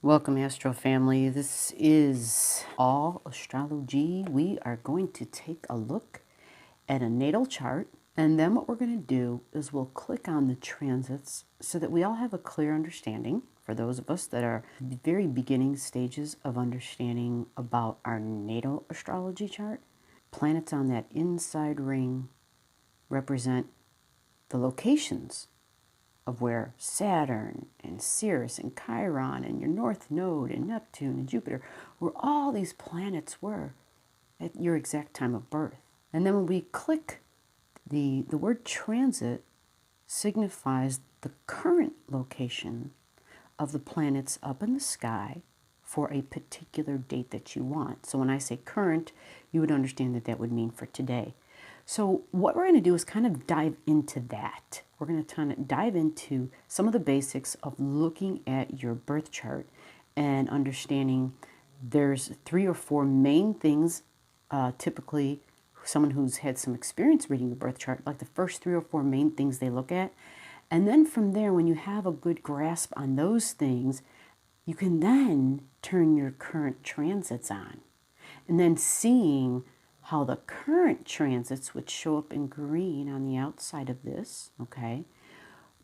Welcome, Astro family. This is All Astrology. We are going to take a look at a natal chart, and then what we're going to do is we'll click on the transits so that we all have a clear understanding. For those of us that are at the very beginning stages of understanding about our natal astrology chart, planets on that inside ring represent the locations of where Saturn and Sirius and Chiron and your North Node and Neptune and Jupiter, where all these planets were at your exact time of birth. And then when we click, the word transit signifies the current location of the planets up in the sky for a particular date that you want. So when I say current, you would understand that that would mean for today. So what we're going to do is kind of dive into that. We're going to kind of dive into some of the basics of looking at your birth chart and understanding there's 3 or 4 main things. Typically, someone who's had some experience reading the birth chart, like the first 3 or 4 main things they look at. And then from there, when you have a good grasp on those things, you can then turn your current transits on. And then seeing how the current transits, which show up in green on the outside of this, okay,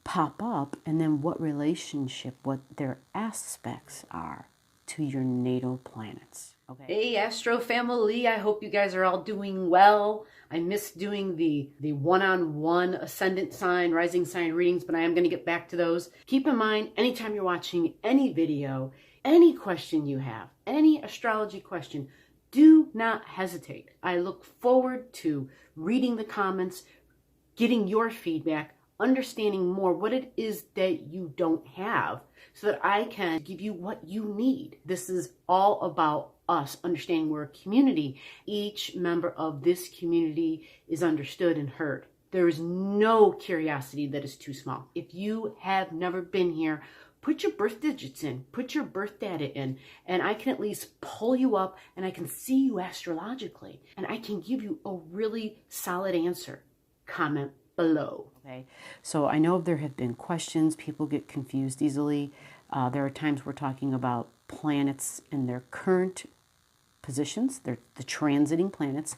pop up, and then what relationship, what their aspects are to your natal planets. Okay. Hey, Astro family, I hope you guys are all doing well. I missed doing the one-on-one ascendant sign, rising sign readings, but I am going to get back to those. Keep in mind, anytime you're watching any video, any question you have, any astrology question, do not hesitate. I look forward to reading the comments, getting your feedback, understanding more what it is that you don't have so that I can give you what you need. This is all about us understanding we're a community. Each member of this community is understood and heard. There is no curiosity that is too small. If you have never been here, put your birth digits in, put your birth data in, and I can at least pull you up and I can see you astrologically and I can give you a really solid answer. Comment below. Okay, so I know there have been questions, people get confused easily. There are times we're talking about planets in their current positions, they're the transiting planets.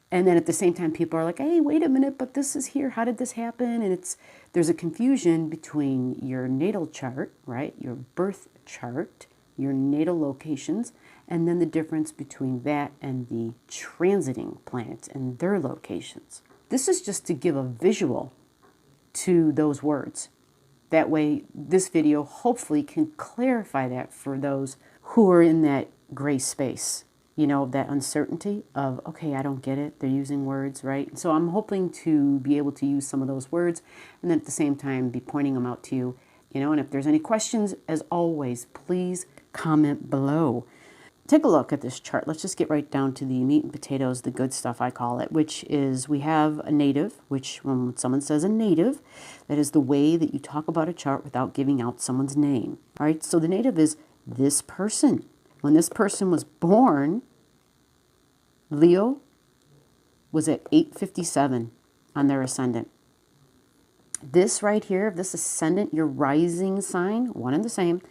And then at the same time, people are like, hey, wait a minute, but this is here. How did this happen? And there's a confusion between your natal chart, right? Your birth chart, your natal locations, and then the difference between that and the transiting planets and their locations. This is just to give a visual to those words. That way, this video hopefully can clarify that for those who are in that gray space. You know, that uncertainty of, okay, I don't get it. They're using words, right? So I'm hoping to be able to use some of those words and then at the same time be pointing them out to you. You know, and if there's any questions, as always, please comment below. Take a look at this chart. Let's just get right down to the meat and potatoes, the good stuff I call it, which is we have a native, which when someone says a native, that is the way that you talk about a chart without giving out someone's name. All right, so the native is this person. When this person was born, Leo was at 8:57 on their ascendant. This right here, this ascendant, your rising sign, one and the same,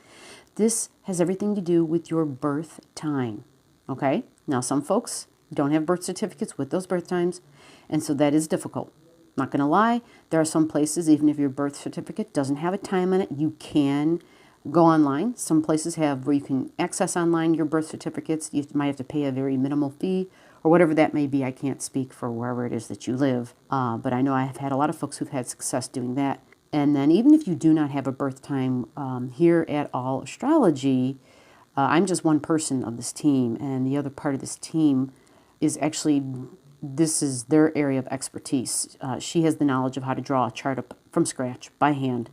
this has everything to do with your birth time, okay? Now, some folks don't have birth certificates with those birth times, and so that is difficult. Not going to lie, there are some places, even if your birth certificate doesn't have a time on it, you can go online. Some places have where you can access online your birth certificates. You might have to pay a very minimal fee or whatever that may be. I can't speak for wherever it is that you live, but I know I have had a lot of folks who've had success doing that. And then even if you do not have a birth time here at All Astrology, I'm just one person of this team, and the other part of this team is actually, this is their area of expertise. She has the knowledge of how to draw a chart up from scratch by hand.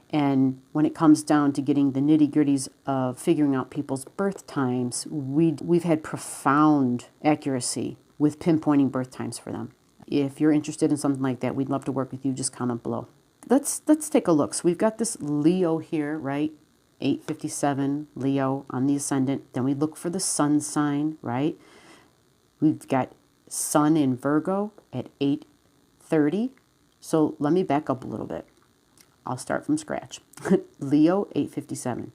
And when it comes down to getting the nitty-gritties of figuring out people's birth times, we've had profound accuracy with pinpointing birth times for them. If you're interested in something like that, we'd love to work with you. Just comment below. Let's take a look. So we've got this Leo here, right? 8:57 Leo on the ascendant. Then we look for the sun sign, right? We've got sun in Virgo at 8:30. So let me back up a little bit. I'll start from scratch. Leo, 8:57.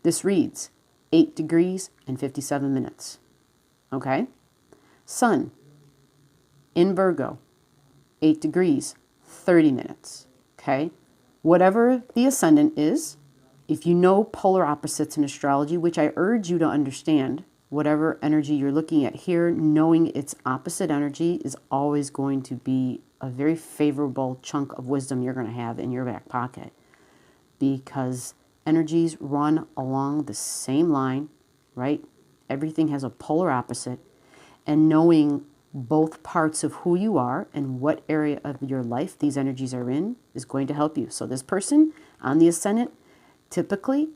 This reads 8 degrees and 57 minutes. Okay? Sun in Virgo, 8 degrees, 30 minutes. Okay? Whatever the ascendant is, if you know polar opposites in astrology, which I urge you to understand, whatever energy you're looking at here, knowing its opposite energy is always going to be a very favorable chunk of wisdom you're going to have in your back pocket, because energies run along the same line, right? Everything has a polar opposite, and knowing both parts of who you are and what area of your life these energies are in is going to help you. So this person on the ascendant, typically,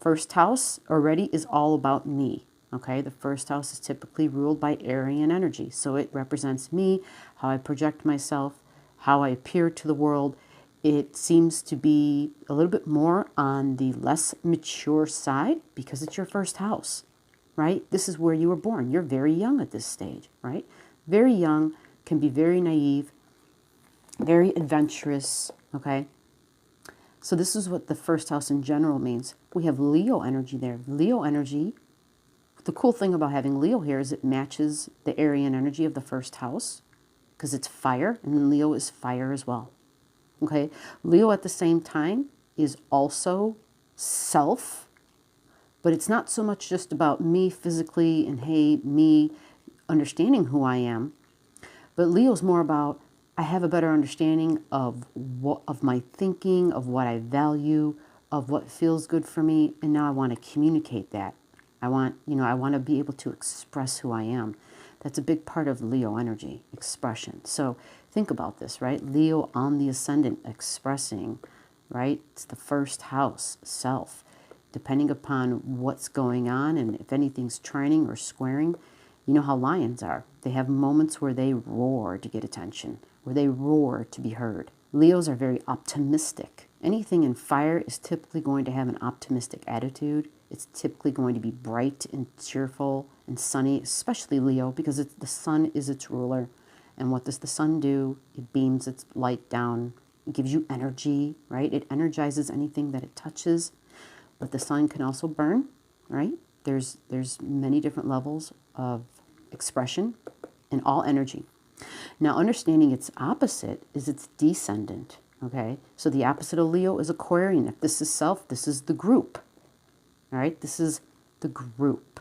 first house already is all about me. Okay, the first house is typically ruled by Aryan energy. So it represents me, how I project myself, how I appear to the world. It seems to be a little bit more on the less mature side because it's your first house, right? This is where you were born. You're very young at this stage, right? Very young, can be very naive, very adventurous, okay? So this is what the first house in general means. We have Leo energy there. Leo energy, the cool thing about having Leo here is it matches the Aryan energy of the first house because it's fire, and Leo is fire as well. Okay, Leo at the same time is also self, but it's not so much just about me physically and hey, me understanding who I am, but Leo's more about I have a better understanding of my thinking, of what I value, of what feels good for me, and now I want to communicate that. I want to be able to express who I am. That's a big part of Leo energy, expression. So think about this, right? Leo on the ascendant, expressing, right? It's the first house, self. Depending upon what's going on and if anything's trining or squaring, you know how lions are. They have moments where they roar to get attention, where they roar to be heard. Leos are very optimistic. Anything in fire is typically going to have an optimistic attitude. It's typically going to be bright and cheerful and sunny, especially Leo, because the sun is its ruler. And what does the sun do? It beams its light down. It gives you energy, right? It energizes anything that it touches. But the sun can also burn, right? There's many different levels of expression in all energy. Now, understanding its opposite is its descendant, okay? So the opposite of Leo is Aquarian. If this is self, this is the group, all right? This is the group.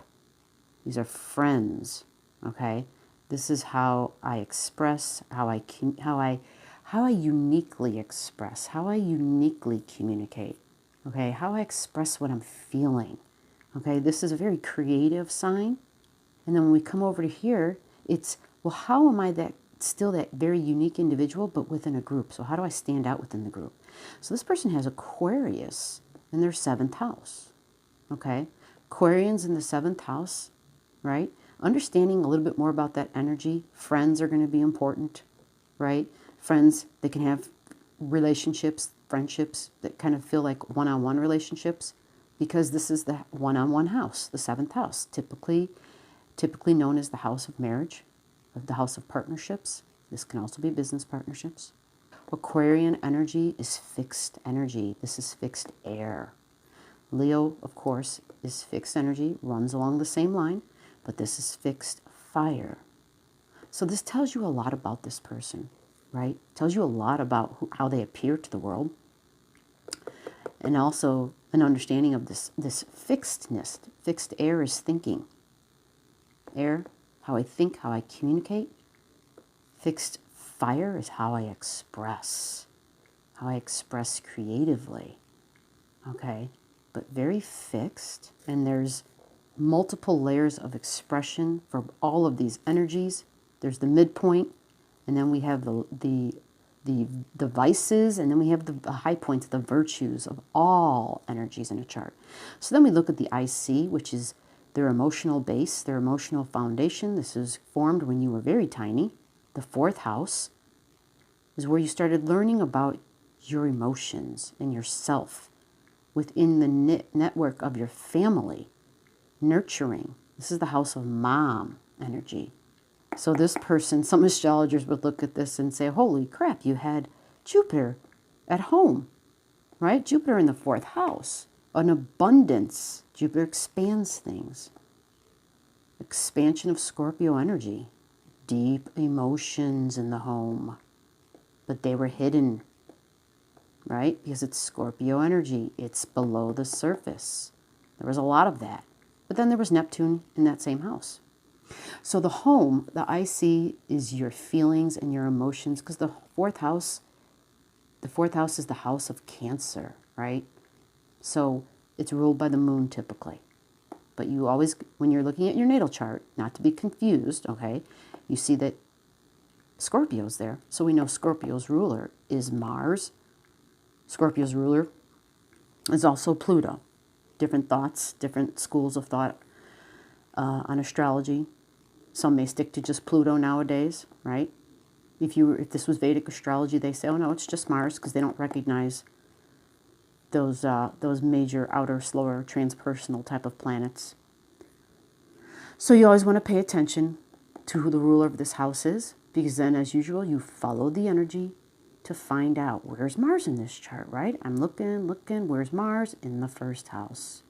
These are friends, okay? This is how I express, how I uniquely express, how I uniquely communicate, okay? How I express what I'm feeling, okay? This is a very creative sign. And then when we come over to here, it's, well, how am I still that very unique individual, but within a group? So how do I stand out within the group? So this person has Aquarius in their 7th house, okay? Aquarians in the 7th house, right? Understanding a little bit more about that energy. Friends are going to be important, right? Friends, they can have relationships, friendships that kind of feel like one-on-one relationships, because this is the one-on-one house, the 7th house, typically known as the house of marriage, or the house of partnerships. This can also be business partnerships. Aquarian energy is fixed energy. This is fixed air. Leo, of course, is fixed energy, runs along the same line, but this is fixed fire. So this tells you a lot about this person, right? It tells you a lot about how they appear to the world, and also an understanding of this fixedness. Fixed air is thinking. Air, how I think, how I communicate. Fixed fire is how I express creatively, okay? But very fixed, and there's multiple layers of expression for all of these energies. There's the midpoint, and then we have the vices, and then we have the high points, the virtues of all energies in a chart. So then we look at the IC, which is their emotional base, their emotional foundation. This is formed when you were very tiny. The 4th house is where you started learning about your emotions and yourself within the network of your family. Nurturing. This is the house of mom energy. So this person, some astrologers would look at this and say, holy crap, you had Jupiter at home, right? Jupiter in the 4th house. an abundance. Jupiter expands things. Expansion of Scorpio energy. Deep emotions in the home. But they were hidden, right? Because it's Scorpio energy. It's below the surface. There was a lot of that. But then there was Neptune in that same house. So the home that I see is your feelings and your emotions, because the fourth house is the house of Cancer, right? So it's ruled by the moon typically. But you always, when you're looking at your natal chart, not to be confused, okay, you see that Scorpio's there. So we know Scorpio's ruler is Mars. Scorpio's ruler is also Pluto. Different thoughts, different schools of thought on astrology. Some may stick to just Pluto nowadays, right? If this was Vedic astrology, they say, oh no, it's just Mars, because they don't recognize those major outer, slower, transpersonal type of planets. So you always want to pay attention to who the ruler of this house is, because then, as usual, you follow the energy to find out where's Mars in this chart, right? I'm looking, where's Mars? In the first house.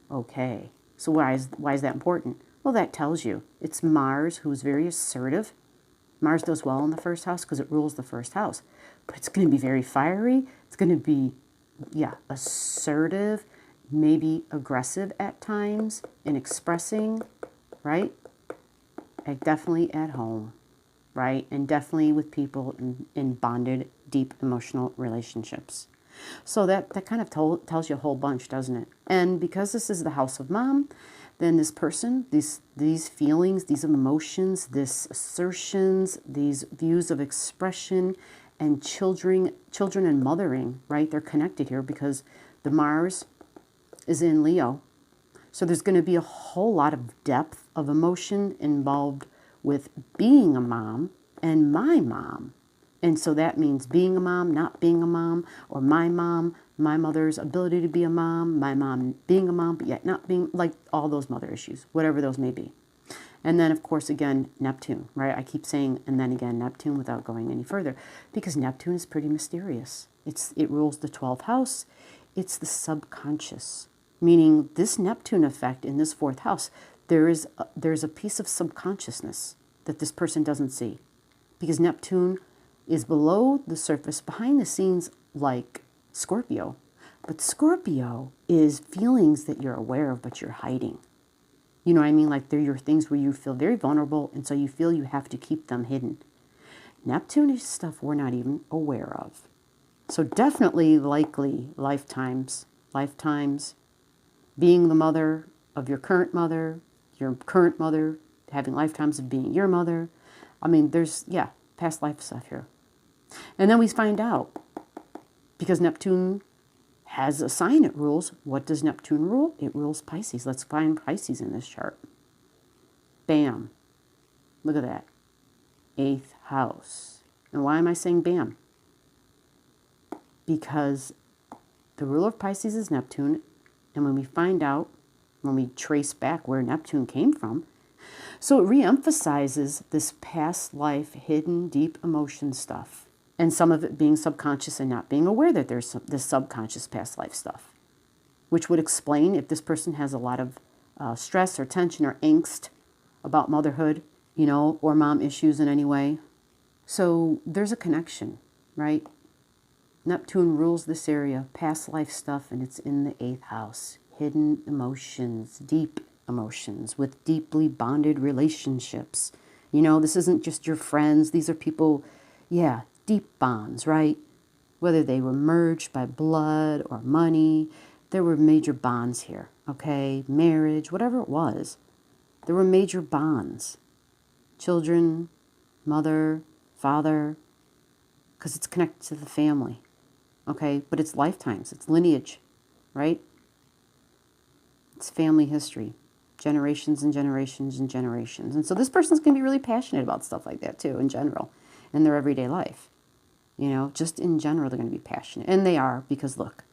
Okay, so why is that important? Well, that tells you it's Mars, who's very assertive. Mars does well in the first house because it rules the first house. But it's going to be very fiery. It's going to be, assertive, maybe aggressive at times in expressing, right? And definitely at home, right? And definitely with people in bonded, deep emotional relationships. So that kind of tells you a whole bunch, doesn't it? And because this is the house of mom, then this person, these feelings, these emotions, these assertions, these views of expression, and children and mothering, right? They're connected here because the Mars is in Leo. So there's going to be a whole lot of depth of emotion involved with being a mom and my mom. And so that means being a mom, not being a mom, or my mom, my mother's ability to be a mom, my mom being a mom, but yet not being, like all those mother issues, whatever those may be. And then, of course, again, Neptune, right? I keep saying, and then again, Neptune without going any further, because Neptune is pretty mysterious. It rules the 12th house. It's the subconscious, meaning this Neptune effect in this fourth house, there's a piece of subconsciousness that this person doesn't see, because Neptune is below the surface, behind the scenes, like Scorpio. But Scorpio is feelings that you're aware of, but you're hiding. You know what I mean? Like they're your things where you feel very vulnerable, and so you feel you have to keep them hidden. Neptune is stuff we're not even aware of. So definitely, likely, lifetimes, being the mother of your current mother having lifetimes of being your mother. I mean, there's, past life stuff here. And then we find out, because Neptune has a sign it rules. What does Neptune rule? It rules Pisces. Let's find Pisces in this chart. Bam. Look at that. 8th house. And why am I saying bam? Because the ruler of Pisces is Neptune. And when we find out, when we trace back where Neptune came from, so it reemphasizes this past life, hidden, deep emotion stuff. And some of it being subconscious and not being aware that there's this subconscious past life stuff, which would explain if this person has a lot of stress or tension or angst about motherhood, or mom issues in any way. So there's a connection, right? Neptune rules this area, past life stuff, and it's in the 8th house. Hidden emotions, deep emotions with deeply bonded relationships. This isn't just your friends. These are people, deep bonds, right? Whether they were merged by blood or money, there were major bonds here, okay? Marriage, whatever it was. There were major bonds. Children, mother, father, because it's connected to the family, okay? But it's lifetimes, it's lineage, right? It's family history, generations and generations and generations. And so this person's going to be really passionate about stuff like that too, in general, in their everyday life. Just in general, they're going to be passionate. And they are, because look,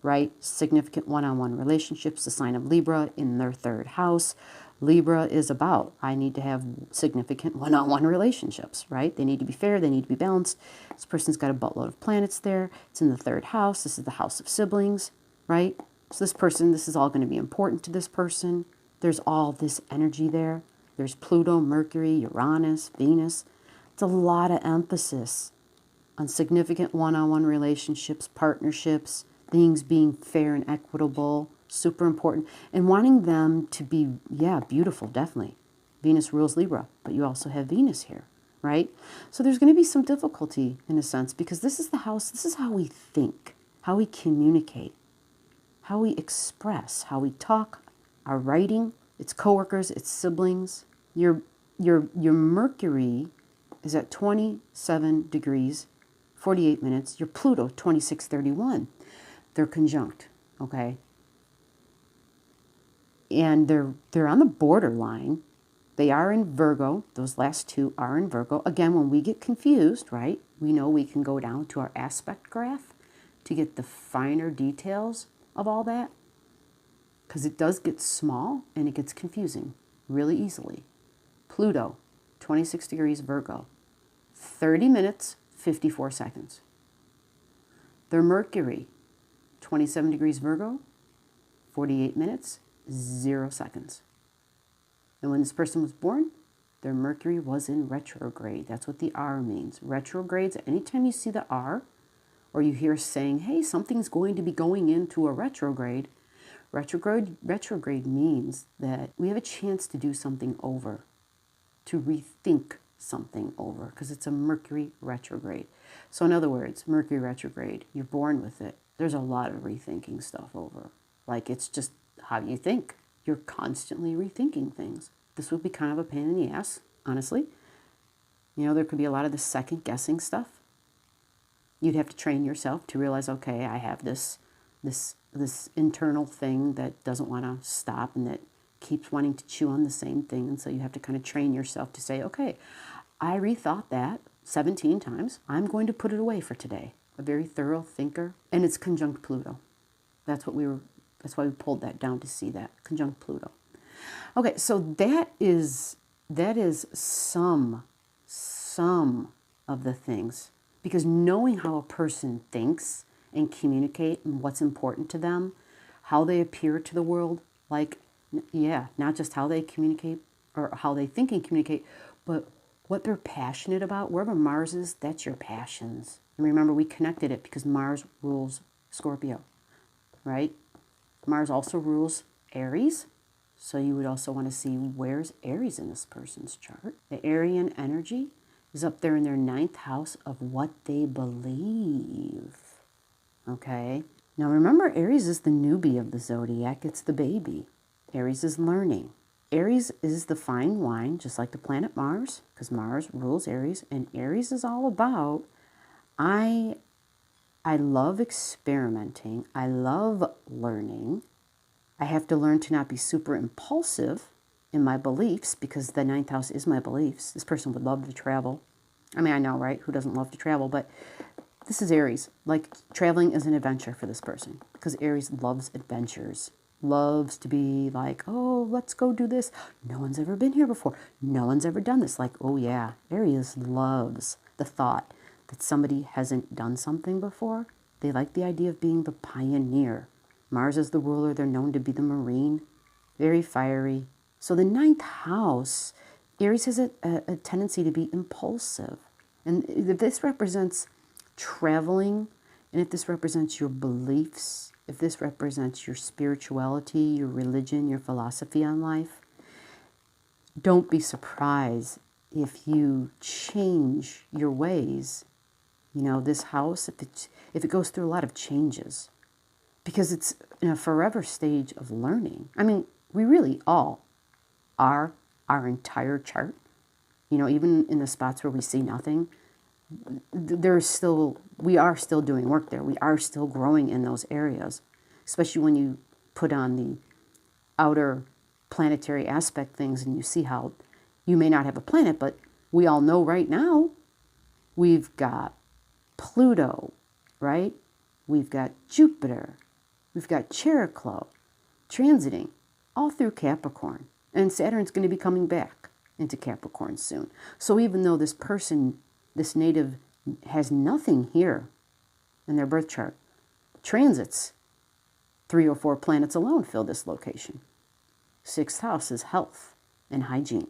right? Significant one-on-one relationships, the sign of Libra in their 3rd house. Libra is about, I need to have significant one-on-one relationships, right? They need to be fair. They need to be balanced. This person's got a buttload of planets there. It's in the 3rd house. This is the house of siblings, right? So this person, this is all going to be important to this person. There's all this energy there. There's Pluto, Mercury, Uranus, Venus. It's a lot of emphasis on significant one-on-one relationships, partnerships, things being fair and equitable, super important, and wanting them to be, yeah, beautiful, definitely. Venus rules Libra, but you also have Venus here, right? So there's going to be some difficulty in a sense because this is the house, this is how we think, how we communicate, how we express, how we talk, our writing, it's coworkers, it's siblings. Your Mercury is at 27 degrees, 48 minutes. Your Pluto, 26:31. They're conjunct, okay? And they're on the borderline. They are in Virgo. Those last two are in Virgo. Again, when we get confused, right, we know we can go down to our aspect graph to get the finer details of all that, because it does get small and it gets confusing really easily. Pluto, 26 degrees Virgo, 30 minutes, 54 seconds. Their Mercury, 27 degrees Virgo, 48 minutes, 0 seconds. And when this person was born, their Mercury was in retrograde. That's what the R means. Retrogrades, anytime you see the R, or you hear saying, hey, something's going to be going into a retrograde, retrograde means that we have a chance to do something over, to rethink something over, because it's a Mercury retrograde. So in other words, Mercury retrograde, you're born with it. There's a lot of rethinking stuff over. Like, it's just how you think. You're constantly rethinking things. This would be kind of a pain in the ass, honestly. You know, there could be a lot of the second guessing stuff. You'd have to train yourself to realize, okay, I have this internal thing that doesn't want to stop and that keeps wanting to chew on the same thing. And so you have to kind of train yourself to say, okay, I rethought that 17 times. I'm going to put it away for today. A very thorough thinker. And it's conjunct Pluto. That's why we pulled that down to see that. Conjunct Pluto. Okay, so that is some of the things. Because knowing how a person thinks and communicate and what's important to them, how they appear to the world, like, yeah, not just how they communicate or how they think and communicate, but what they're passionate about. Wherever Mars is, that's your passions. And remember, we connected it because Mars rules Scorpio, right? Mars also rules Aries. So you would also want to see where's Aries in this person's chart. The Arian energy is up there in their 9th house of what they believe. Okay? Now remember, Aries is the newbie of the zodiac. It's the baby. Aries is learning. Aries is the fine wine, just like the planet Mars, because Mars rules Aries. And Aries is all about, I love experimenting. I love learning. I have to learn to not be super impulsive in my beliefs, because the 9th house is my beliefs. This person would love to travel. I mean, I know, right? Who doesn't love to travel? But this is Aries. Like, traveling is an adventure for this person, because Aries loves adventures. Loves to be like, oh, let's go do this. No one's ever been here before. No one's ever done this. Like, oh yeah, Aries loves the thought that somebody hasn't done something before. They like the idea of being the pioneer. Mars is the ruler. They're known to be the Marine. Very fiery. So the 9th house, Aries has a tendency to be impulsive. And if this represents traveling, and if this represents your beliefs, if this represents your spirituality, your religion, your philosophy on life, don't be surprised if you change your ways. You know, this house, if it goes through a lot of changes, because it's in a forever stage of learning. I mean, we really all are our entire chart. You know, even in the spots where we see nothing, we are still doing work there. We are still growing in those areas, especially when you put on the outer planetary aspect things and you see how you may not have a planet, but we all know right now we've got Pluto, right? We've got Jupiter. We've got Cheroklo transiting all through Capricorn. And Saturn's going to be coming back into Capricorn soon. So even though this person, this native, has nothing here in their birth chart, transits 3 or 4 planets alone fill this location. 6th house is health and hygiene.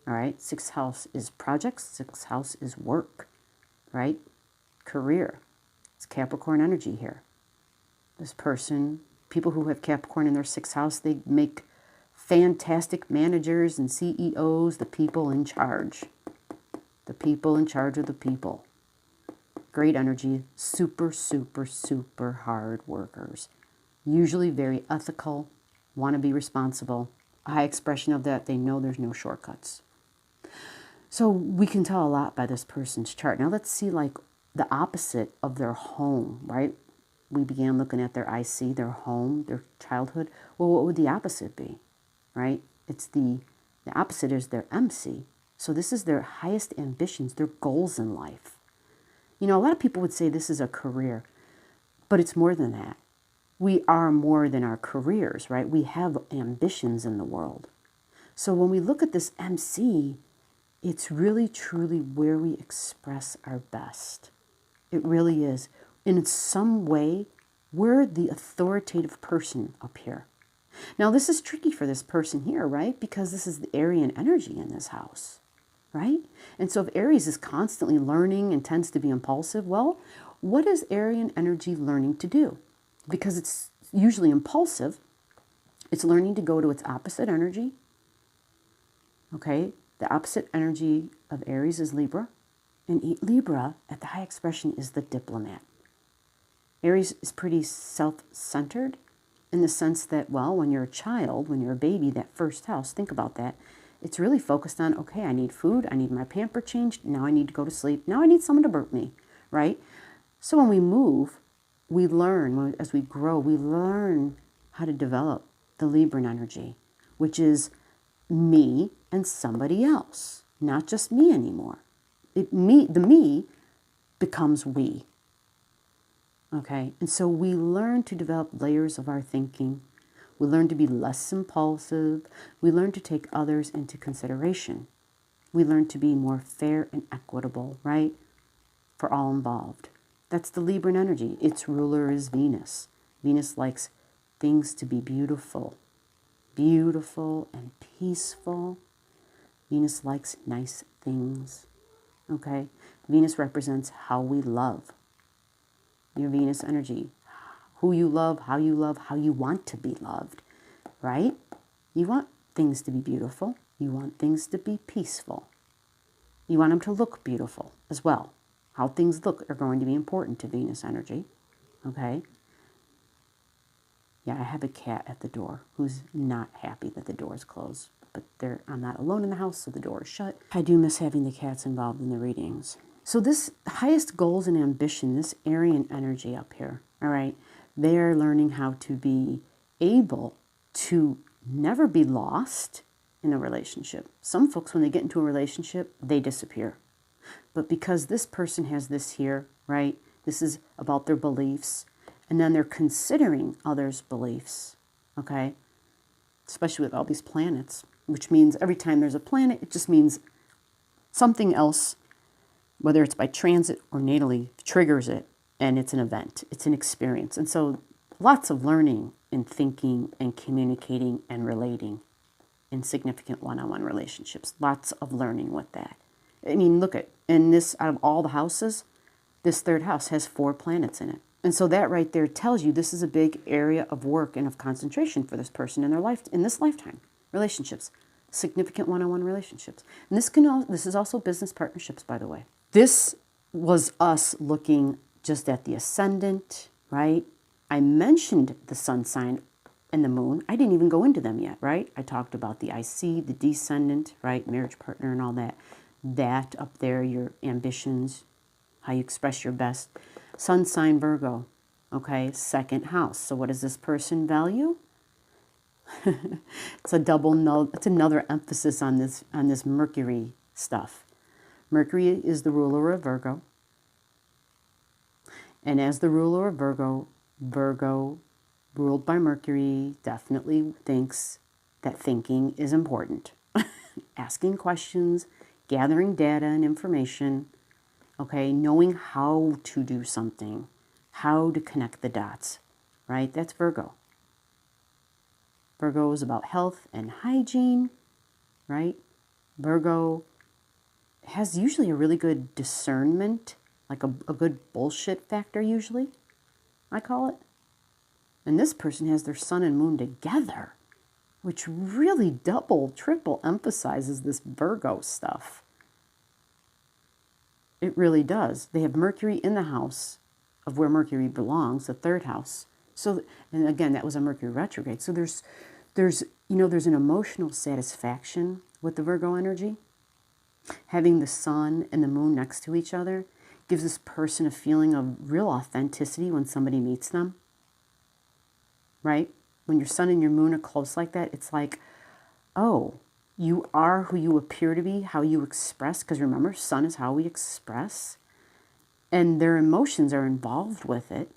All right. 6th house is projects. 6th house is work, right? Career. It's Capricorn energy here. This person, people who have Capricorn in their 6th house, they make fantastic managers and CEOs, the people in charge. The people in charge of the people. Great energy, super, super, super hard workers. Usually very ethical, want to be responsible. A high expression of that, they know there's no shortcuts. So we can tell a lot by this person's chart. Now let's see like the opposite of their home, right? We began looking at their IC, their home, their childhood. Well, what would the opposite be, right? It's the opposite is their MC. So this is their highest ambitions, their goals in life. You know, a lot of people would say this is a career, but it's more than that. We are more than our careers, right? We have ambitions in the world. So when we look at this MC, it's really truly where we express our best. It really is. In some way, we're the authoritative person up here. Now, this is tricky for this person here, right? Because this is the Aryan energy in this house, right? And so if Aries is constantly learning and tends to be impulsive, well, what is Aryan energy learning to do? Because it's usually impulsive, it's learning to go to its opposite energy, okay? The opposite energy of Aries is Libra, and Libra at the high expression is the diplomat. Aries is pretty self-centered in the sense that, well, when you're a child, when you're a baby, that first house, think about that. It's really focused on, okay, I need food, I need my pamper changed, now I need to go to sleep, now I need someone to burp me, right? So when we move, we learn, as we grow, we learn how to develop the Libran energy, which is me and somebody else, not just me anymore. The me becomes we. Okay, and so we learn to develop layers of our thinking. We learn to be less impulsive. We learn to take others into consideration. We learn to be more fair and equitable, right? For all involved. That's the Libran energy. Its ruler is Venus. Venus likes things to be beautiful. Beautiful and peaceful. Venus likes nice things. Okay? Venus represents how we love. Your Venus energy. Who you love, how you want to be loved, right? You want things to be beautiful. You want things to be peaceful. You want them to look beautiful as well. How things look are going to be important to Venus energy, okay? Yeah, I have a cat at the door who's not happy that the door is closed, but I'm not alone in the house, so the door is shut. I do miss having the cats involved in the readings. So this highest goals and ambition, this Aryan energy up here, all right, they're learning how to be able to never be lost in a relationship. Some folks, when they get into a relationship, they disappear. But because this person has this here, right, this is about their beliefs, and then they're considering others' beliefs, okay, especially with all these planets, which means every time there's a planet, it just means something else, whether it's by transit or natally, triggers it, and it's an event, it's an experience. And so lots of learning and thinking and communicating and relating in significant one-on-one relationships. Lots of learning with that. I mean, look at, in this, out of all the houses, this third house has 4 planets in it. And so that right there tells you this is a big area of work and of concentration for this person in their life, in this lifetime. Relationships, significant one-on-one relationships. And this is also business partnerships, by the way. This was us looking just at the ascendant, right? I mentioned the sun sign and the moon. I didn't even go into them yet, right? I talked about the IC, the descendant, right? Marriage partner and all that. That up there, your ambitions, how you express your best. Sun sign Virgo, okay? Second house. So what does this person value? It's a double null. It's another emphasis on this Mercury stuff. Mercury is the ruler of Virgo. And as the ruler of Virgo, Virgo, ruled by Mercury, definitely thinks that thinking is important. Asking questions, gathering data and information, okay, knowing how to do something, how to connect the dots, right? That's Virgo. Virgo is about health and hygiene, right? Virgo has usually a really good discernment, like a good bullshit factor usually, I call it. And this person has their sun and moon together, which really double, triple emphasizes this Virgo stuff. It really does. They have Mercury in the house of where Mercury belongs, the third house. So, and again, that was a Mercury retrograde. So there's an emotional satisfaction with the Virgo energy. Having the sun and the moon next to each other gives this person a feeling of real authenticity when somebody meets them, right? When your sun and your moon are close like that, it's like, oh, you are who you appear to be, how you express, because remember, sun is how we express, and their emotions are involved with it.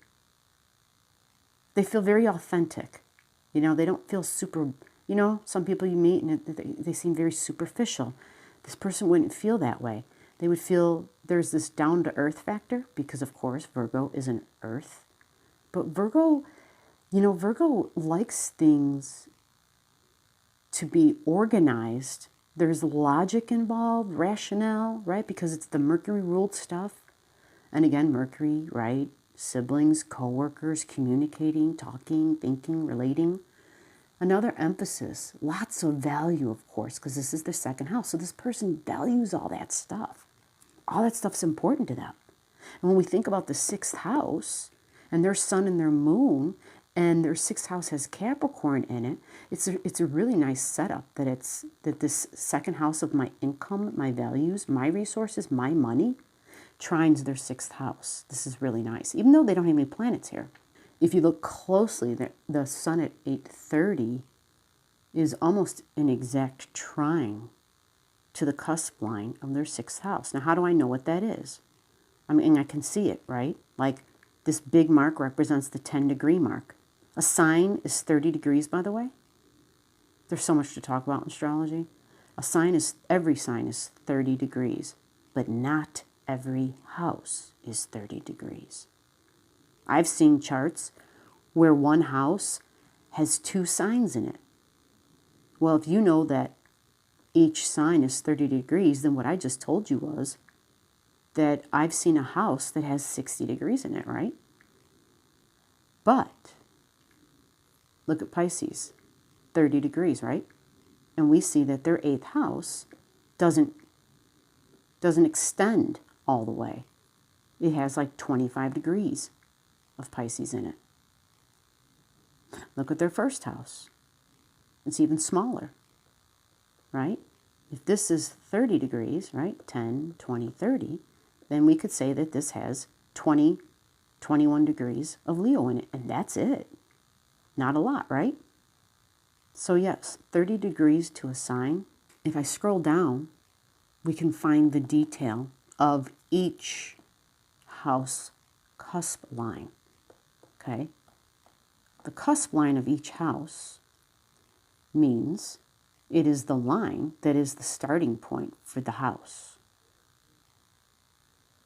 They feel very authentic. You know, they don't feel super, you know, some people you meet and they seem very superficial. This person wouldn't feel that way. They would feel there's this down-to-earth factor because, of course, Virgo is an earth. But Virgo, you know, Virgo likes things to be organized. There's logic involved, rationale, right? Because it's the Mercury-ruled stuff. And again, Mercury, right? Siblings, co-workers, communicating, talking, thinking, relating. Another emphasis, lots of value, of course, because this is their second house. So this person values all that stuff. All that stuff's important to them. And when we think about the sixth house and their sun and their moon, and their sixth house has Capricorn in it, it's a really nice setup that this second house of my income, my values, my resources, my money, trines their sixth house. This is really nice, even though they don't have any planets here. If you look closely, the sun at 8:30 is almost an exact trine to the cusp line of their sixth house. Now, how do I know what that is? I mean, I can see it, right? Like this big mark represents the 10-degree mark. A sign is 30 degrees, by the way. There's so much to talk about in astrology. Every sign is 30 degrees, but not every house is 30 degrees. I've seen charts where one house has 2 signs in it. Well, if you know that each sign is 30 degrees, then what I just told you was that I've seen a house that has 60 degrees in it, right? But look at Pisces, 30 degrees, right? And we see that their 8th house doesn't extend all the way. It has like 25 degrees of Pisces in it. Look at their first house. It's even smaller, right? If this is 30 degrees, right, 10, 20, 30, then we could say that this has 20, 21 degrees of Leo in it, and that's it. Not a lot, right? So yes, 30 degrees to a sign. If I scroll down, we can find the detail of each house cusp line, okay? The cusp line of each house means it is the line that is the starting point for the house.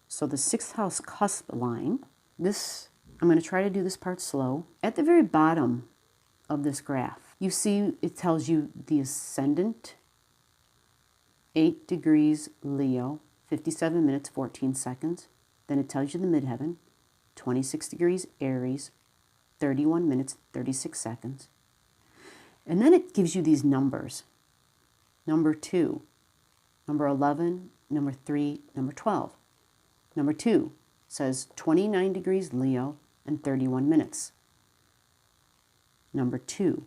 So the 6th house cusp line, I'm going to try to do this part slow. At the very bottom of this graph, you see it tells you the ascendant, 8 degrees Leo, 57 minutes, 14 seconds. Then it tells you the midheaven, 26 degrees Aries, 31 minutes, 36 seconds. And then it gives you these numbers. Number 2, number 11, number 3, number 12. Number 2 says 29 degrees Leo and 31 minutes. Number 2,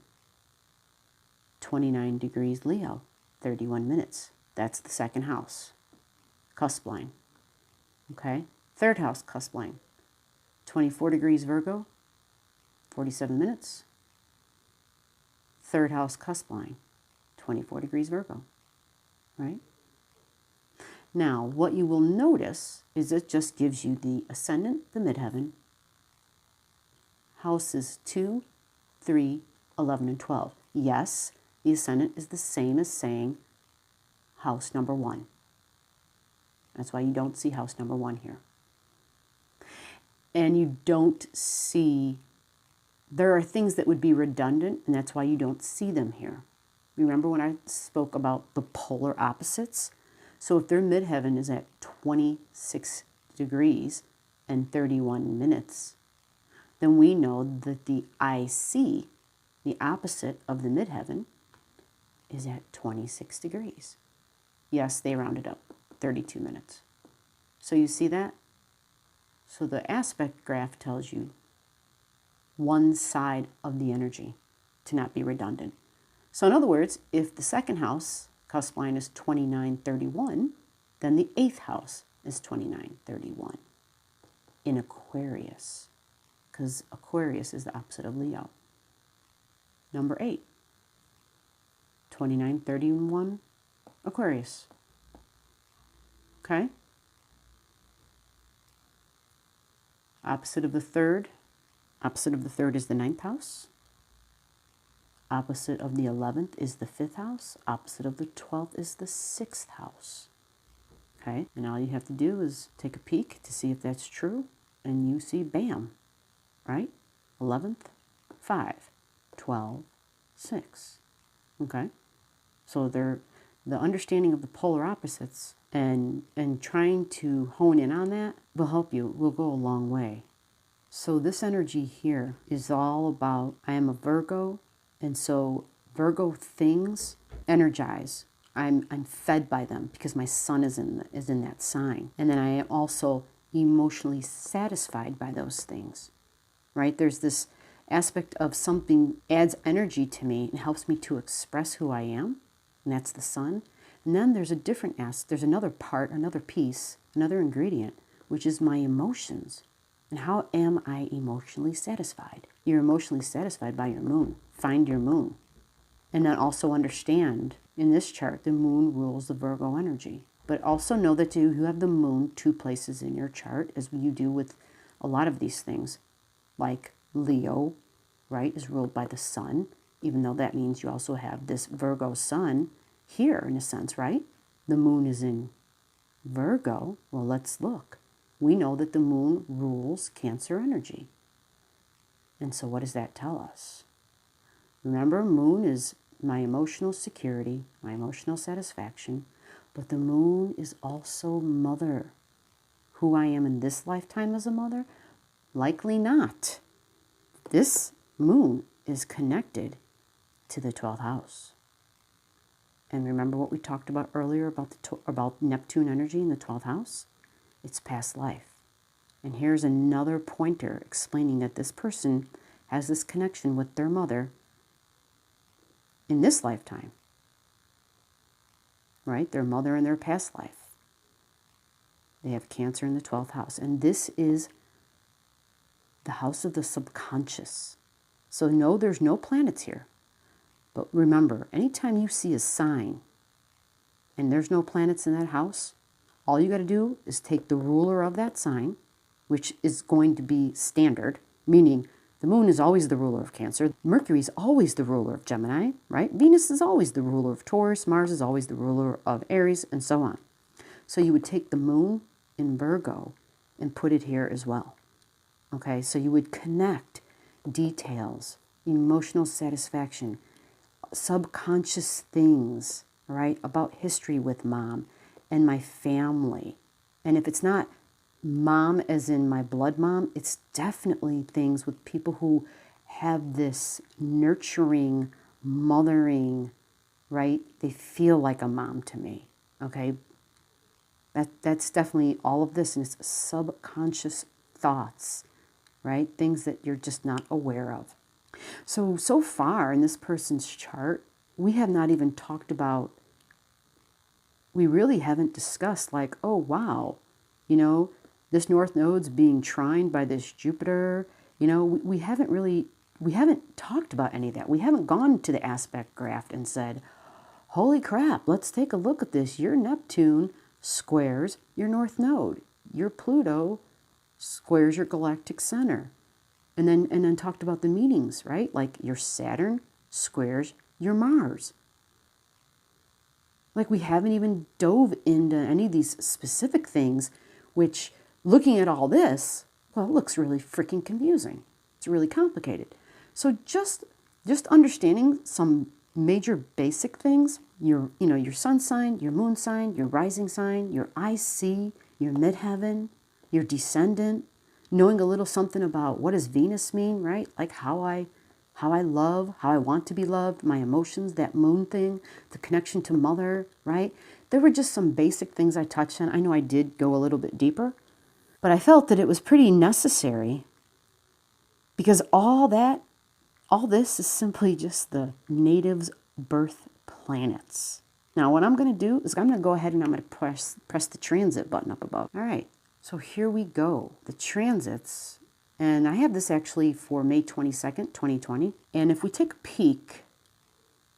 29 degrees Leo, 31 minutes. That's the second house, cusp line. Okay? Third house, cusp line. 24 degrees Virgo, 47 minutes. Third house, cusp line, 24 degrees Virgo, right? Now, what you will notice is it just gives you the ascendant, the midheaven, houses 2, 3, 11, and 12. Yes, the ascendant is the same as saying house number 1. That's why you don't see house number 1 here. And you don't see There are things that would be redundant, and that's why you don't see them here. Remember when I spoke about the polar opposites? So if their midheaven is at 26 degrees and 31 minutes, then we know that the IC, the opposite of the midheaven, is at 26 degrees. Yes, they rounded up, 32 minutes. So you see that? So the aspect graph tells you one side of the energy to not be redundant. So in other words, if the second house, cusp line, is 2931, then the eighth house is 2931 in Aquarius, because Aquarius is the opposite of Leo. Number 8, 2931, Aquarius. Okay? Opposite of the third is the ninth house. Opposite of the 11th is the 5th house. Opposite of the 12th is the 6th house. Okay, and all you have to do is take a peek to see if that's true, and you see, bam, right? 11th, 5, 12, 6. Okay, so the understanding of the polar opposites and trying to hone in on that will help you, will go a long way. So this energy here is all about, I am a Virgo, and so Virgo things energize. I'm fed by them because my sun is in that sign. And then I am also emotionally satisfied by those things, right? There's this aspect of something adds energy to me and helps me to express who I am, and that's the sun. And then there's a different there's another part, another piece, another ingredient, which is my emotions. And how am I emotionally satisfied? You're emotionally satisfied by your moon. Find your moon. And then also understand, in this chart, the moon rules the Virgo energy. But also know that you have the moon 2 places in your chart, as you do with a lot of these things. Like Leo, right, is ruled by the sun, even though that means you also have this Virgo sun here, in a sense, right? The moon is in Virgo. Well, let's look. We know that the moon rules Cancer energy. And so what does that tell us? Remember, moon is my emotional security, my emotional satisfaction, but the moon is also mother. Who I am in this lifetime as a mother? Likely not. This moon is connected to the 12th house. And remember what we talked about earlier about Neptune energy in the 12th house? It's past life. And here's another pointer explaining that this person has this connection with their mother in this lifetime, right? Their mother in their past life. They have Cancer in the 12th house. And this is the house of the subconscious. So no, there's no planets here. But remember, anytime you see a sign and there's no planets in that house, all you got to do is take the ruler of that sign, which is going to be standard, meaning the moon is always the ruler of Cancer. Mercury is always the ruler of Gemini, right? Venus is always the ruler of Taurus. Mars is always the ruler of Aries, and so on. So you would take the moon in Virgo and put it here as well. Okay, so you would connect details, emotional satisfaction, subconscious things, right, about history with mom and my family. And if it's not mom as in my blood mom, it's definitely things with people who have this nurturing, mothering, right? They feel like a mom to me, okay? That's definitely all of this, and it's subconscious thoughts, right? Things that you're just not aware of. So far in this person's chart, we have not even talked about, we really haven't discussed like, oh, wow, you know, this North Node's being trined by this Jupiter. You know, we haven't talked about any of that. We haven't gone to the aspect graph and said, holy crap, let's take a look at this. Your Neptune squares your North Node. Your Pluto squares your galactic center. And then talked about the meanings, right? Like your Saturn squares your Mars. Like we haven't even dove into any of these specific things, which looking at all this, well, it looks really freaking confusing. It's really complicated. So just understanding some major basic things, your sun sign, your moon sign, your rising sign, your IC, your midheaven, your descendant, knowing a little something about what does Venus mean, right? Like how I love, how I want to be loved, my emotions, that moon thing, the connection to mother, right? There were just some basic things I touched on. I know I did go a little bit deeper, but I felt that it was pretty necessary because all this is simply just the natives' birth planets. Now, what I'm going to do is I'm going to go ahead and I'm going to press the transit button up above. All right, so here we go. The transits, and I have this actually for May 22nd, 2020. And if we take a peek,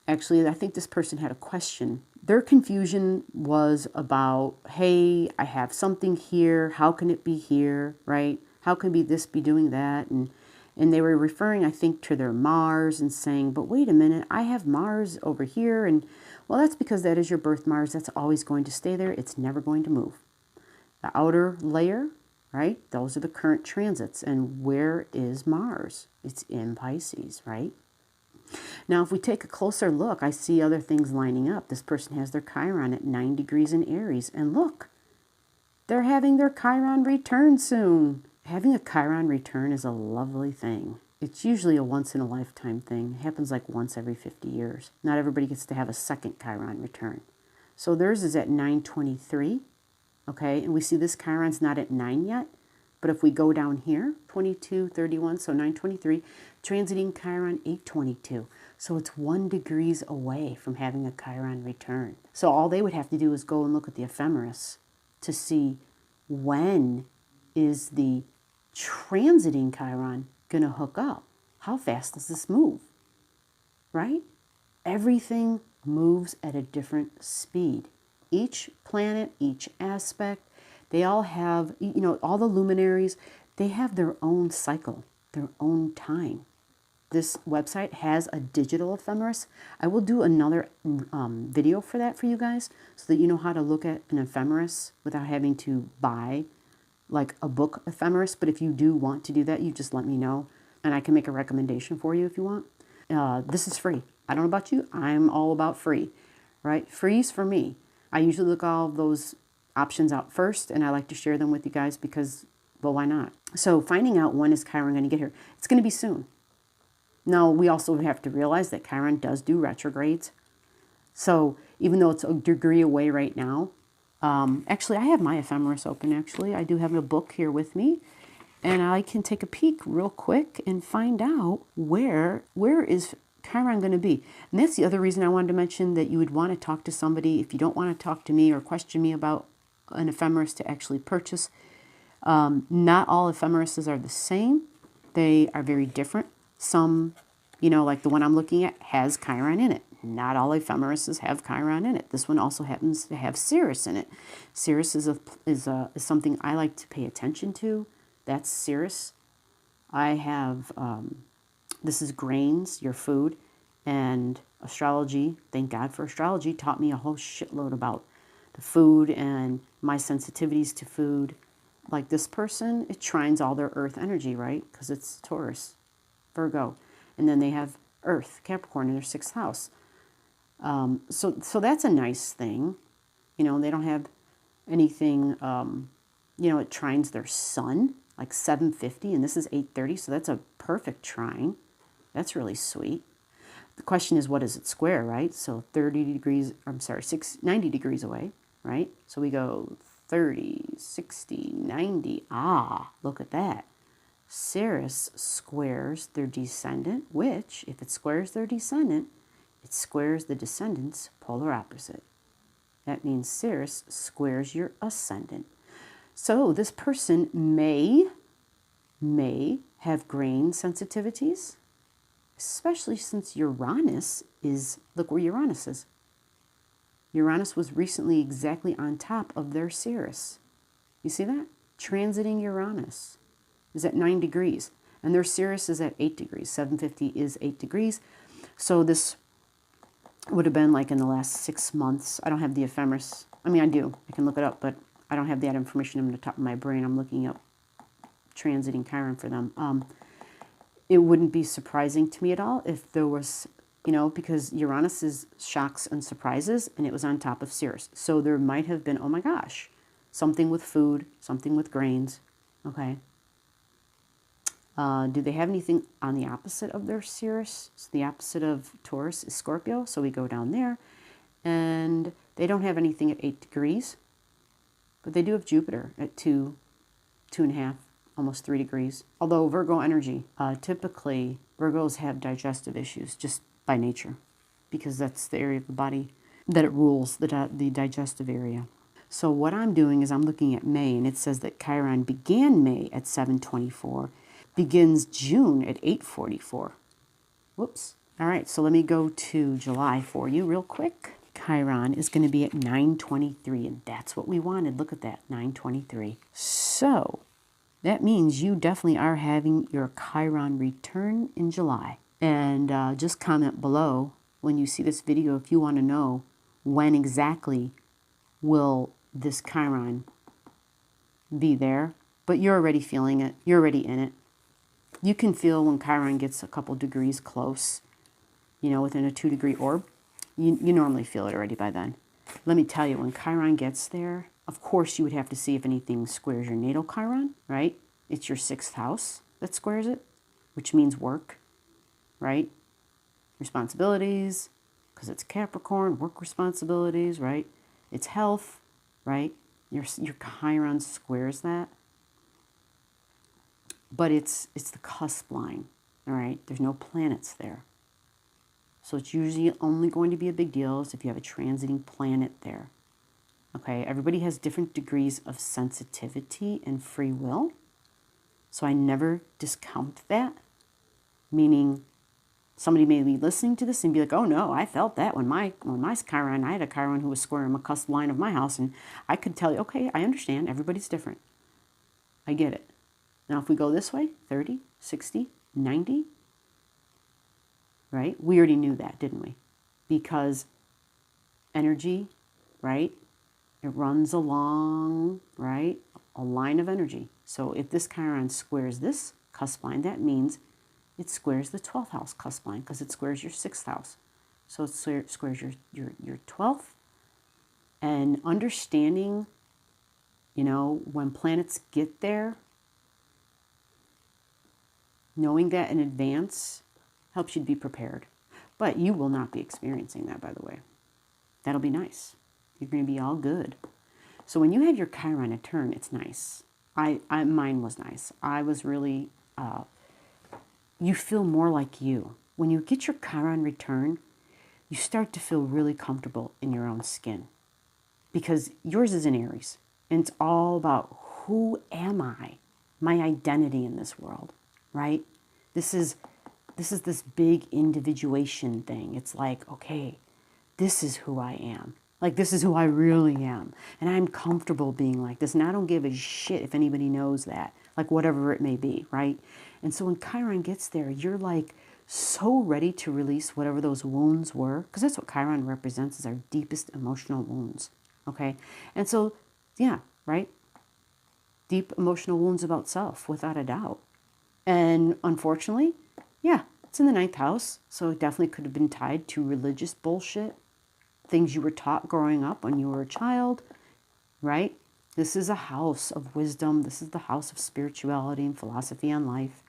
actually, I think this person had a question. Their confusion was about, hey, I have something here. How can it be here, right? How can this be doing that? And they were referring, I think, to their Mars and saying, but wait a minute, I have Mars over here. And well, that's because that is your birth Mars. That's always going to stay there. It's never going to move. The outer layer, right? Those are the current transits. And where is Mars? It's in Pisces, right? Now, if we take a closer look, I see other things lining up. This person has their Chiron at 9 degrees in Aries. And look, they're having their Chiron return soon. Having a Chiron return is a lovely thing. It's usually a once-in-a-lifetime thing. It happens like once every 50 years. Not everybody gets to have a second Chiron return. So theirs is at 923, okay? And we see this Chiron's not at 9 yet. But if we go down here, 22, 31, so 923, transiting Chiron 822. So it's 1 degree away from having a Chiron return. So all they would have to do is go and look at the ephemeris to see when is the transiting Chiron going to hook up. How fast does this move? Right? Everything moves at a different speed. Each planet, each aspect, they all have, all the luminaries, they have their own cycle, their own time. This website has a digital ephemeris. I will do another video for that for you guys so that you know how to look at an ephemeris without having to buy like a book ephemeris. But if you do want to do that, you just let me know and I can make a recommendation for you if you want. This is free. I don't know about you. I'm all about free, right? Free's for me. I usually look all of those options out first and I like to share them with you guys because, well, why not? So finding out when is Chiron going to get here? It's going to be soon. Now, we also have to realize that Chiron does do retrogrades. So even though it's a degree away right now, actually, I have my ephemeris open, actually. I do have a book here with me. And I can take a peek real quick and find out where is Chiron going to be. And that's the other reason I wanted to mention that you would want to talk to somebody. If you don't want to talk to me or question me about an ephemeris to actually purchase, not all ephemerises are the same. They are very different. Some, like the one I'm looking at has Chiron in it. Not all ephemerises have Chiron in it. This one also happens to have Ceres in it. Ceres is something I like to pay attention to. That's Ceres. I have, this is grains, your food, and astrology. Thank God for astrology. Taught me a whole shitload about the food and my sensitivities to food. Like this person, it trines all their earth energy, right? Because it's Taurus, Virgo. And then they have Earth, Capricorn, in their 6th house. So that's a nice thing. They don't have anything, it trines their sun, like 750, and this is 830, so that's a perfect trine. That's really sweet. The question is, what is it square, right? So 90 degrees away, right? So we go 30, 60, 90. Ah, look at that. Ceres squares their descendant, which, if it squares their descendant, it squares the descendant's polar opposite. That means Ceres squares your ascendant. So this person may have grain sensitivities, especially since Uranus is, look where Uranus is. Uranus was recently exactly on top of their Ceres. You see that? Transiting Uranus is at 9 degrees. And their Ceres is at 8 degrees. 750 is 8 degrees. So this would have been like in the last 6 months. I don't have the ephemeris. I mean, I do. I can look it up, but I don't have that information on the top of my brain. I'm looking up transiting Chiron for them. it wouldn't be surprising to me at all if there was, you know, because Uranus is shocks and surprises, and it was on top of Ceres. So there might have been, oh my gosh, something with food, something with grains, okay? Do they have anything on the opposite of their Ceres? So the opposite of Taurus is Scorpio, so we go down there. And they don't have anything at 8 degrees, but they do have Jupiter at 2.5, almost 3 degrees. Although Virgo energy, typically Virgos have digestive issues just by nature, because that's the area of the body that it rules, the digestive area. So what I'm doing is I'm looking at May, and it says that Chiron began May at 7:24, begins June at 8:44. Whoops. All right, so let me go to July for you real quick. Chiron is going to be at 9:23, and that's what we wanted. Look at that, 9:23. So that means you definitely are having your Chiron return in July. And just comment below when you see this video if you want to know when exactly will this Chiron be there. But you're already feeling it. You're already in it. You can feel when Chiron gets a couple degrees close, you know, within a 2-degree orb. You normally feel it already by then. Let me tell you, when Chiron gets there, of course you would have to see if anything squares your natal Chiron, right? It's your 6th house that squares it, which means work, right? Responsibilities, because it's Capricorn, work responsibilities, right? It's health, right? Your Chiron squares that. But it's the cusp line, all right? There's no planets there. So it's usually only going to be a big deal if you have a transiting planet there. Okay, everybody has different degrees of sensitivity and free will. So I never discount that. Meaning somebody may be listening to this and be like, oh no, I felt that when my Chiron, I had a Chiron who was squaring the cusp line of my house, and I could tell you, okay, I understand, everybody's different. I get it. Now if we go this way, 30, 60, 90, right? We already knew that, didn't we? Because energy, right? It runs along, right? A line of energy. So if this Chiron squares this cusp line, that means it squares the 12th house cusp line, because it squares your 6th house. So it squares your 12th. And understanding, you know, when planets get there, knowing that in advance helps you to be prepared. But you will not be experiencing that, by the way. That'll be nice. You're going to be all good. So when you have your Chiron at turn, it's nice. Mine was nice. I was really, you feel more like you. When you get your Chiron return, you start to feel really comfortable in your own skin. Because yours is in Aries. And it's all about, who am I? My identity in this world, right? This is this big individuation thing. It's like, okay, this is who I am. Like, this is who I really am. And I'm comfortable being like this. And I don't give a shit if anybody knows that. Like, whatever it may be, right? And so when Chiron gets there, you're like so ready to release whatever those wounds were. Because that's what Chiron represents, is our deepest emotional wounds. Okay? And so, yeah, right? Deep emotional wounds about self, without a doubt. And unfortunately, yeah, it's in the 9th house. So it definitely could have been tied to religious bullshit. Things you were taught growing up when you were a child, right? This is a house of wisdom. This is the house of spirituality and philosophy on life.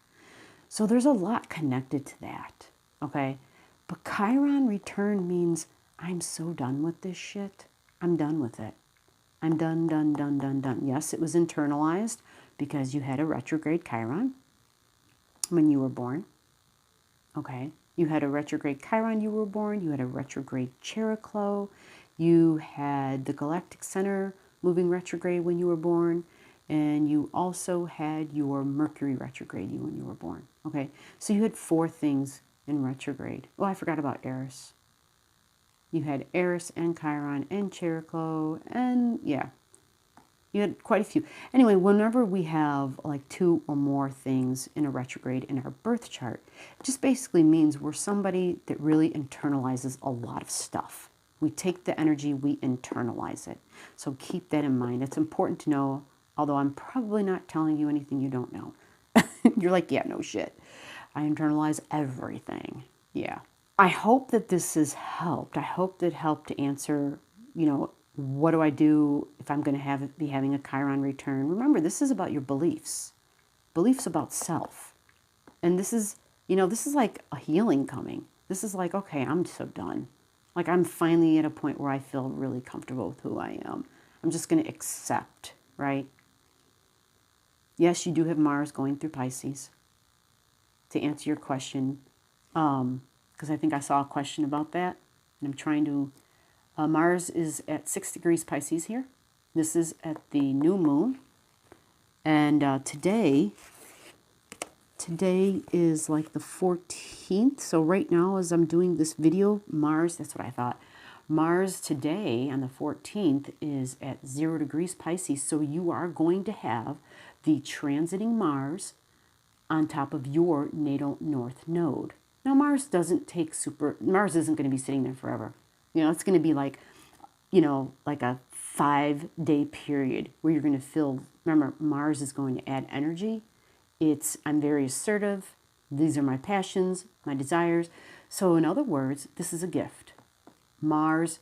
So there's a lot connected to that, okay? But Chiron return means I'm so done with this shit. I'm done with it. I'm done, done, done, done, done. Yes, it was internalized because you had a retrograde Chiron when you were born, okay? You had a retrograde Chiron, you were born. You had a retrograde Cheroklo. You had the galactic center moving retrograde when you were born. And you also had your Mercury retrograde when you were born. Okay, so you had 4 things in retrograde. Oh, I forgot about Eris. You had Eris and Chiron and Cheroklo, and yeah, you had quite a few. Anyway, whenever we have like 2 or more things in a retrograde in our birth chart, it just basically means we're somebody that really internalizes a lot of stuff. We take the energy, we internalize it. So keep that in mind. It's important to know, although I'm probably not telling you anything you don't know. You're like, yeah, no shit. I internalize everything. Yeah. I hope that this has helped. I hope that helped to answer, you know, what do I do if I'm going to be having a Chiron return? Remember, this is about your beliefs. Beliefs about self. And this is, you know, this is like a healing coming. This is like, okay, I'm so done. Like I'm finally at a point where I feel really comfortable with who I am. I'm just going to accept, right? Yes, you do have Mars going through Pisces. To answer your question, because I think I saw a question about that, and I'm trying to, Mars is at 6 degrees Pisces here. This is at the new moon. And today is like the 14th. So right now as I'm doing this video, Mars, that's what I thought. Mars today on the 14th is at 0 degrees Pisces. So you are going to have the transiting Mars on top of your natal north node. Now Mars isn't going to be sitting there forever. You know, it's going to be like, you know, like a 5-day period where you're going to feel, remember, Mars is going to add energy. I'm very assertive. These are my passions, my desires. So in other words, this is a gift. Mars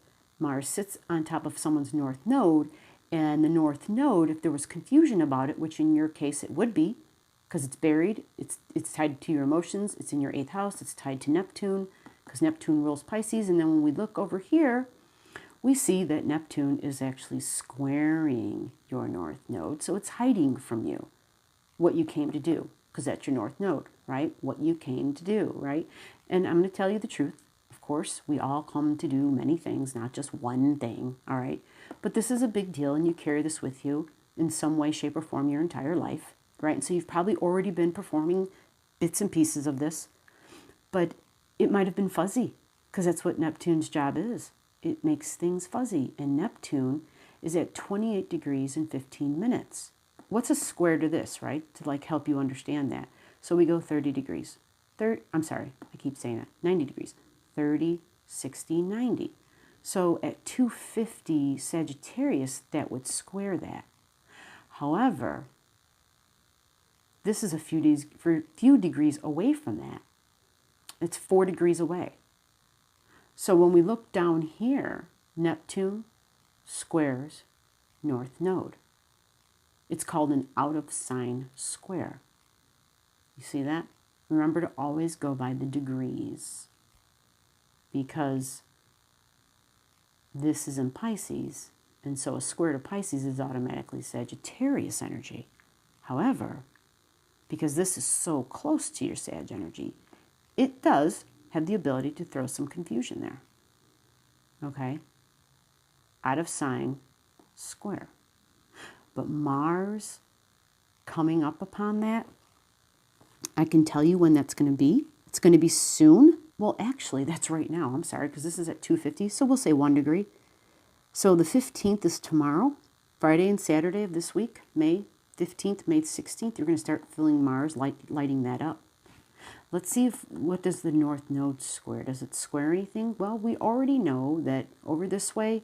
sits on top of someone's north node, and the north node, if there was confusion about it, which in your case it would be, because it's buried, it's tied to your emotions, it's in your 8th house, it's tied to Neptune, because Neptune rules Pisces. And then when we look over here, we see that Neptune is actually squaring your north node. So it's hiding from you what you came to do, because that's your north node, right? What you came to do, right? And I'm going to tell you the truth. Of course, we all come to do many things, not just one thing, all right? But this is a big deal, and you carry this with you in some way, shape, or form your entire life, right? And so you've probably already been performing bits and pieces of this, but it might have been fuzzy, because that's what Neptune's job is. It makes things fuzzy, and Neptune is at 28 degrees and 15 minutes. What's a square to this, right? To like help you understand that. So we go 30 degrees. I'm sorry, I keep saying that. 90 degrees. 30, 60, 90. So at 250 Sagittarius, that would square that. However, this is a few degrees away from that. It's 4 degrees away. So when we look down here, Neptune squares North Node. It's called an out of sign square. You see that? Remember to always go by the degrees, because this is in Pisces, and so a square to Pisces is automatically Sagittarius energy. However, because this is so close to your Sag energy, it does have the ability to throw some confusion there. Okay? Out of sign square. But Mars coming up upon that, I can tell you when that's going to be. It's going to be soon. Well, actually, that's right now. I'm sorry, because this is at 250, so we'll say 1 degree. So the 15th is tomorrow, Friday and Saturday of this week, May 15th, May 16th. You're going to start feeling Mars lighting that up. Let's see what does the North Node square? Does it square anything? Well, we already know that over this way,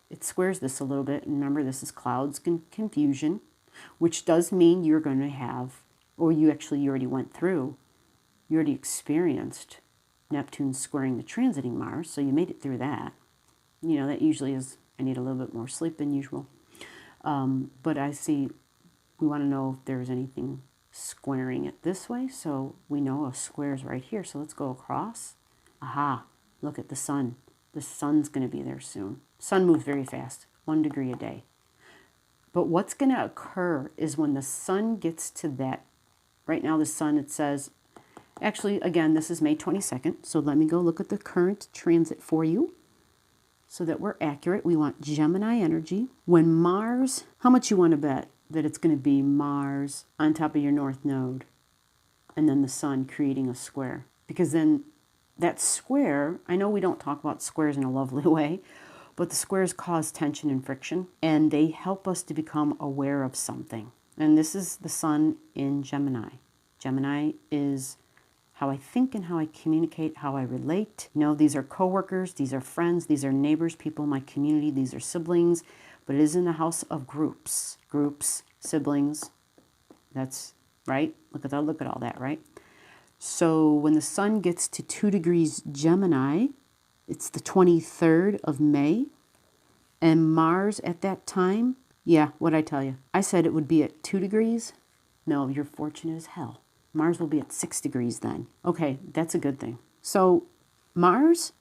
it squares this a little bit. And remember, this is clouds and confusion, which does mean you're going to have, or you already went through, you already experienced Neptune squaring the transiting Mars, so you made it through that. You know, that usually is, I need a little bit more sleep than usual. But I see, we want to know if there's anything squaring it this way, so we know a square is right here. So let's go across. Aha, look at the sun. The sun's going to be there soon. Sun moves very fast, 1 degree a day. But what's going to occur is when the sun gets to that, right now the sun, it says, actually, again, this is May 22nd, so let me go look at the current transit for you so that we're accurate. We want Gemini energy. When Mars, how much you want to bet that it's going to be Mars on top of your North Node and then the sun creating a square? Because then that square, I know we don't talk about squares in a lovely way, but the squares cause tension and friction, and they help us to become aware of something. And this is the sun in Gemini. Gemini is how I think and how I communicate, how I relate. You know, these are coworkers, these are friends, these are neighbors, people in my community, these are siblings, but it is in the house of groups. Groups, siblings, that's right. Look at all that, right? So when the sun gets to 2 degrees Gemini, it's the 23rd of May. And Mars at that time, yeah, what'd I tell you? I said it would be at 2 degrees. No, you're fortunate as hell. Mars will be at 6 degrees then. Okay, that's a good thing. So Mars,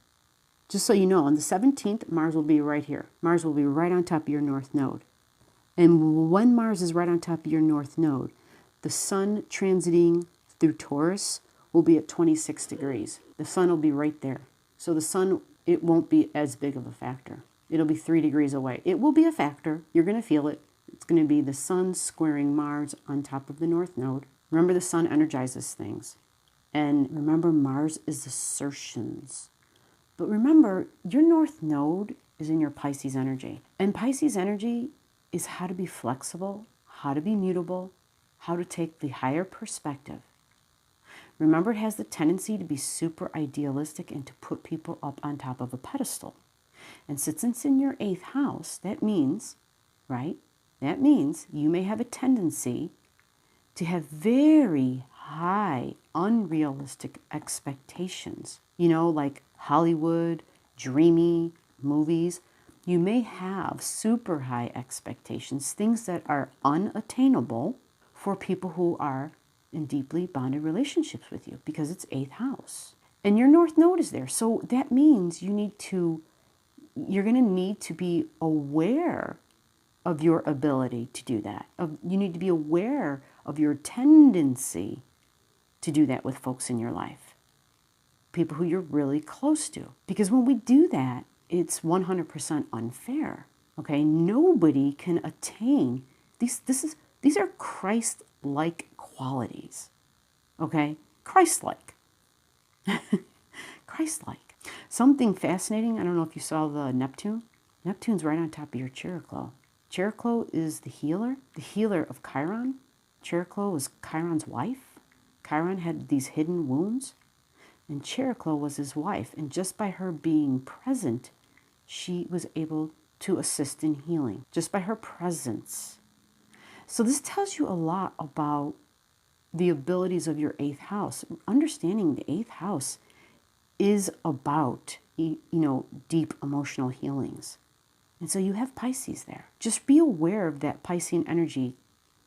just so you know, on the 17th, Mars will be right here. Mars will be right on top of your north node. And when Mars is right on top of your north node, the sun transiting through Taurus will be at 26 degrees. The sun will be right there. So the sun, it won't be as big of a factor. It'll be 3 degrees away. It will be a factor. You're going to feel it. It's going to be the sun squaring Mars on top of the north node. Remember, the sun energizes things. And remember, Mars is assertions. But remember, your north node is in your Pisces energy. And Pisces energy is how to be flexible, how to be mutable, how to take the higher perspective. Remember, it has the tendency to be super idealistic and to put people up on top of a pedestal. And since it's in your 8th house, that means, right? That means you may have a tendency to have very high, unrealistic expectations. You know, like Hollywood, dreamy movies. You may have super high expectations, things that are unattainable for people who are in deeply bonded relationships with you because it's 8th house. And your north node is there. So that means you're going to need to be aware of your ability to do that. You need to be aware of your tendency to do that with folks in your life, people who you're really close to. Because when we do that, it's 100% unfair. Okay, nobody can attain these. These are Christ-like qualities. Okay, Christ-like, Christ-like. Something fascinating. I don't know if you saw the Neptune. Neptune's right on top of your Cheroklo. Cheroklo is the healer of Chiron. Cheroklo was Chiron's wife. Chiron had these hidden wounds, and Cheroklo was his wife. And just by her being present, she was able to assist in healing, just by her presence. So this tells you a lot about the abilities of your 8th house. Understanding the 8th house is about, deep emotional healings. And so you have Pisces there. Just be aware of that Piscean energy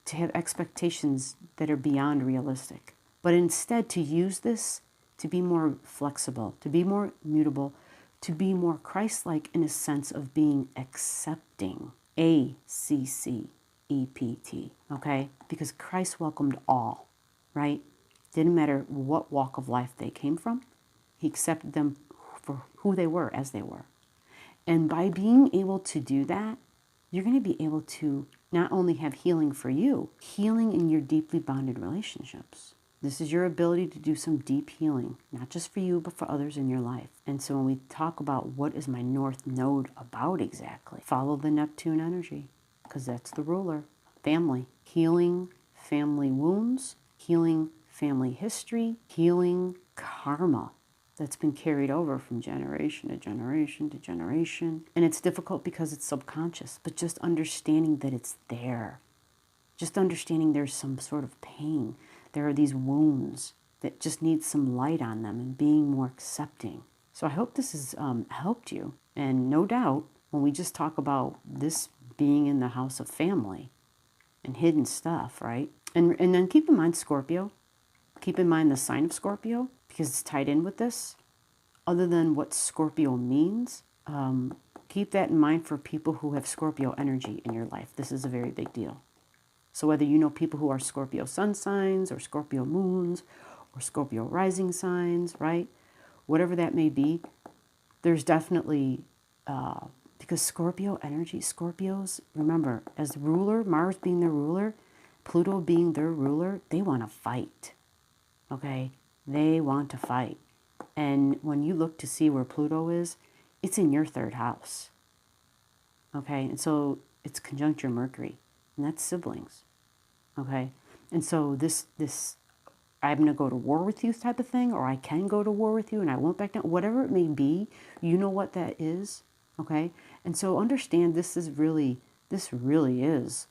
to have expectations that are beyond realistic. But instead to use this to be more flexible, to be more mutable, to be more Christ-like in a sense of being accepting. ACCEPT, okay? Because Christ welcomed all, right? Didn't matter what walk of life they came from. He accepted them for who they were, as they were. And by being able to do that, you're going to be able to not only have healing for you, healing in your deeply bonded relationships. This is your ability to do some deep healing, not just for you, but for others in your life. And so when we talk about what is my north node about exactly, follow the Neptune energy, because that's the ruler. Family. Healing family wounds, healing family history, healing karma that's been carried over from generation to generation to generation. And it's difficult because it's subconscious, but just understanding that it's there. Just understanding there's some sort of pain. There are these wounds that just need some light on them and being more accepting. So I hope this has helped you. And no doubt, when we just talk about this being in the house of family and hidden stuff, right? And then keep in mind Scorpio. Keep in mind the sign of Scorpio, because it's tied in with this. Other than what Scorpio means, keep that in mind for people who have Scorpio energy in your life. This is a very big deal. So whether you know people who are Scorpio sun signs or Scorpio moons or Scorpio rising signs, right? Whatever that may be, there's definitely, because Scorpio energy, Scorpios, remember, as ruler, Mars being their ruler, Pluto being their ruler, they want to fight, okay? They want to fight. And when you look to see where Pluto is, it's in your 3rd house, okay? And so it's conjunct your Mercury, and that's siblings, okay? And so this I'm going to go to war with you type of thing, or I can go to war with you and I won't back down, whatever it may be, you know what that is, okay? And so understand this really is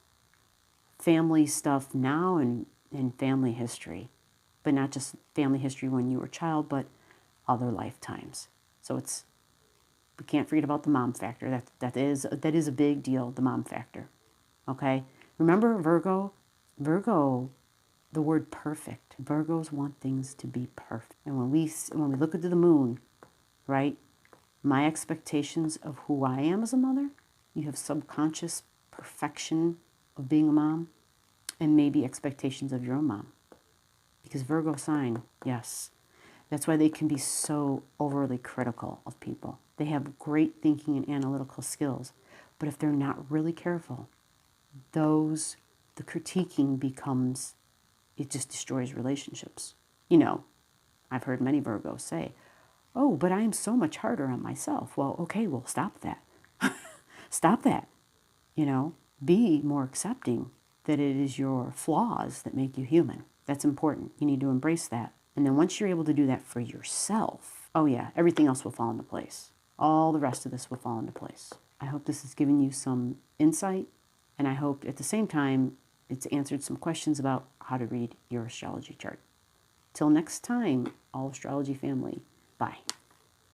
family stuff now and family history. but not just family history when you were a child, but other lifetimes. So we can't forget about the mom factor. That is a big deal, the mom factor. Okay? Remember Virgo? Virgo, the word perfect. Virgos want things to be perfect. And when we look into the moon, right? My expectations of who I am as a mother, you have subconscious perfection of being a mom, and maybe expectations of your own mom. Because Virgo sign, yes. That's why they can be so overly critical of people. They have great thinking and analytical skills, but if they're not really careful, the critiquing becomes, it just destroys relationships. You know, I've heard many Virgos say, oh, but I am so much harder on myself. Well, okay, well, stop that. Stop that. You know, be more accepting that it is your flaws that make you human. That's important. You need to embrace that. And then once you're able to do that for yourself, oh yeah, everything else will fall into place. All the rest of this will fall into place. I hope this has given you some insight, and I hope at the same time it's answered some questions about how to read your astrology chart. Till next time, all astrology family, bye.